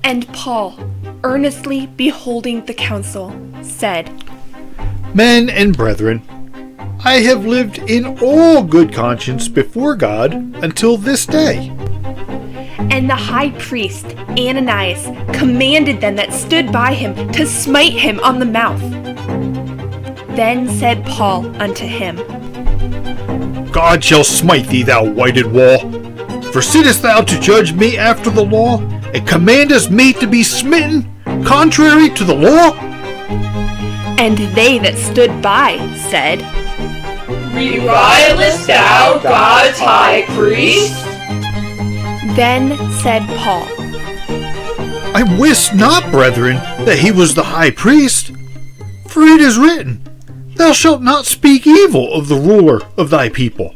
And Paul, earnestly beholding the council, said, Men and brethren, I have lived in all good conscience before God until this day. And the high priest, Ananias, commanded them that stood by him to smite him on the mouth. Then said Paul unto him, God shall smite thee, thou whited wall. For sittest thou to judge me after the law, and commandest me to be smitten, contrary to the law? And they that stood by said, Revilest thou God's high priest? Then said Paul, I wist not, brethren, that he was the high priest. For it is written, Thou shalt not speak evil of the ruler of thy people.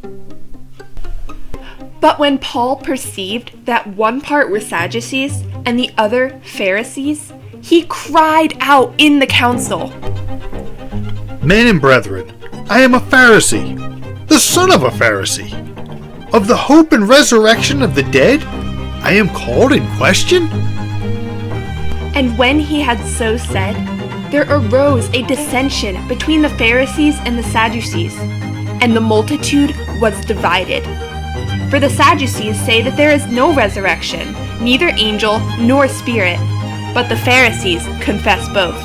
But when Paul perceived that one part were Sadducees and the other Pharisees, he cried out in the council, Men and brethren, I am a Pharisee, the son of a Pharisee. Of the hope and resurrection of the dead, I am called in question? And when he had so said, there arose a dissension between the Pharisees and the Sadducees, and the multitude was divided. For the Sadducees say that there is no resurrection, neither angel nor spirit, but the Pharisees confess both.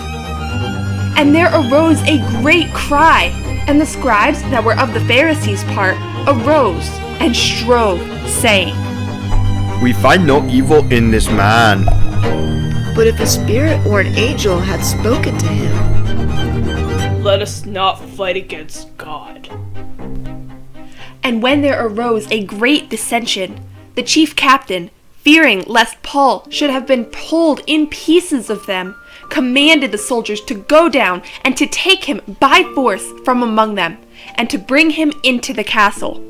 And there arose a great cry, and the scribes that were of the Pharisees' part arose and strove, saying, We find no evil in this man. But if a spirit or an angel had spoken to him, Let us not fight against God. And when there arose a great dissension, the chief captain, fearing lest Paul should have been pulled in pieces of them, commanded the soldiers to go down and to take him by force from among them, and to bring him into the castle.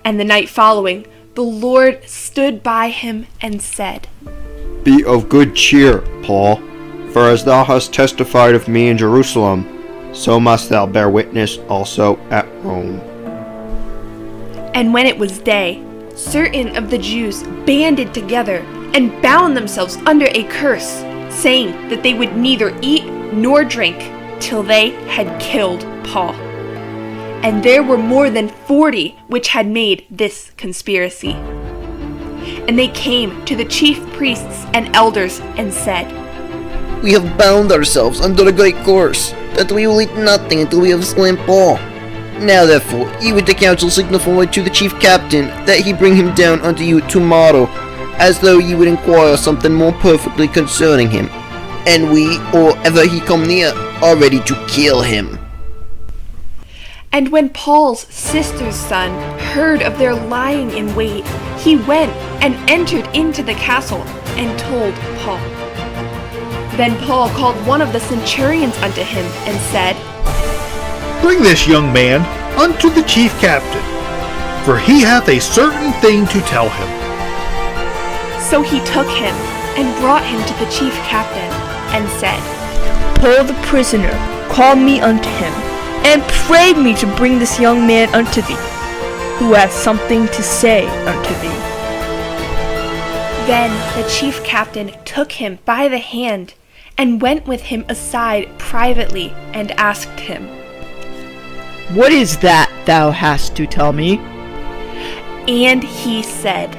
And the night following, the Lord stood by him and said, Be of good cheer, Paul, for as thou hast testified of me in Jerusalem, so must thou bear witness also at Rome. And when it was day, certain of the Jews banded together and bound themselves under a curse, saying that they would neither eat nor drink till they had killed Paul. And there were more than 40 which had made this conspiracy. And they came to the chief priests and elders and said, We have bound ourselves under a great curse, that we will eat nothing until we have slain Paul. Now therefore, ye with the council signify to the chief captain, that he bring him down unto you tomorrow, as though ye would inquire something more perfectly concerning him. And we, or ever he come near, are ready to kill him. And when Paul's sister's son heard of their lying in wait, he went and entered into the castle and told Paul. Then Paul called one of the centurions unto him and said, Bring this young man unto the chief captain, for he hath a certain thing to tell him. So he took him and brought him to the chief captain and said, Paul the prisoner called me unto him, and prayed me to bring this young man unto thee, who hath something to say unto thee. Then the chief captain took him by the hand and went with him aside privately and asked him, What is that thou hast to tell me? And he said,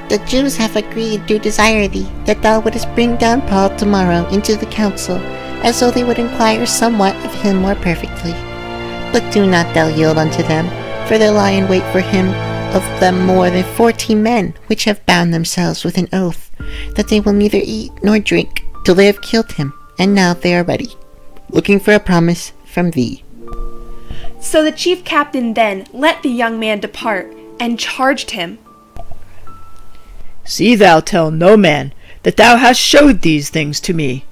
The Jews have agreed to desire thee, that thou wouldest bring down Paul tomorrow into the council, as though they would inquire somewhat of him more perfectly. But do not thou yield unto them, for there lie in wait for him of them more than 40 men, which have bound themselves with an oath, that they will neither eat nor drink till they have killed him, and now they are ready, looking for a promise from thee. So the chief captain then let the young man depart, and charged him, See thou tell no man that thou hast showed these things to me.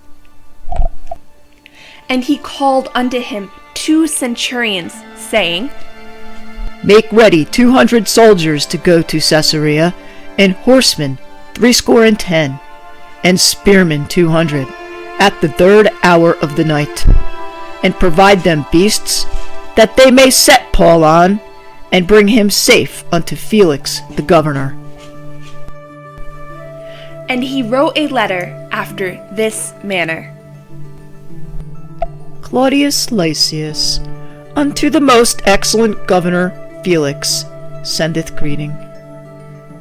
And he called unto him 2 centurions, saying, Make ready 200 soldiers to go to Caesarea, and horsemen 70, and spearmen 200, at the 3rd hour of the night. And provide them beasts, that they may set Paul on, and bring him safe unto Felix the governor. And he wrote a letter after this manner. Claudius Lysias, unto the most excellent governor Felix, sendeth greeting.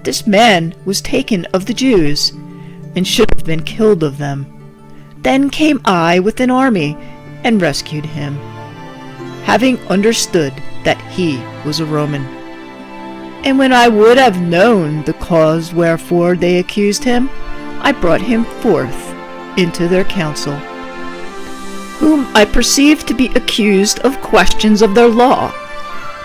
This man was taken of the Jews, and should have been killed of them. Then came I with an army, and rescued him, having understood that he was a Roman. And when I would have known the cause wherefore they accused him, I brought him forth into their council, whom I perceived to be accused of questions of their law,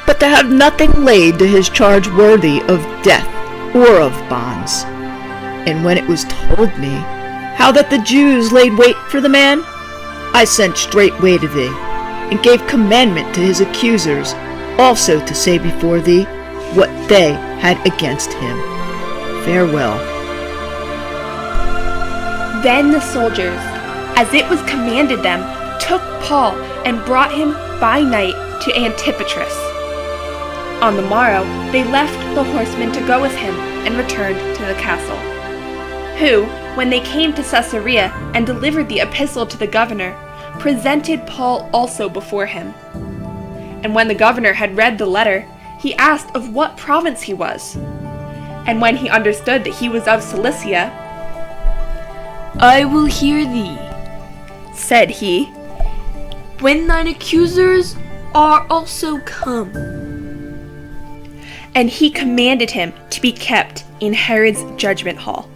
but to have nothing laid to his charge worthy of death or of bonds. And when it was told me how that the Jews laid wait for the man, I sent straightway to thee, and gave commandment to his accusers also to say before thee what they had against him. Farewell. Then the soldiers, as it was commanded them, took Paul and brought him by night to Antipatris. On the morrow they left the horsemen to go with him and returned to the castle, who, when they came to Caesarea and delivered the epistle to the governor, presented Paul also before him. And when the governor had read the letter, he asked of what province he was. And when he understood that he was of Cilicia, I will hear thee, said he, when thine accusers are also come. And he commanded him to be kept in Herod's judgment hall.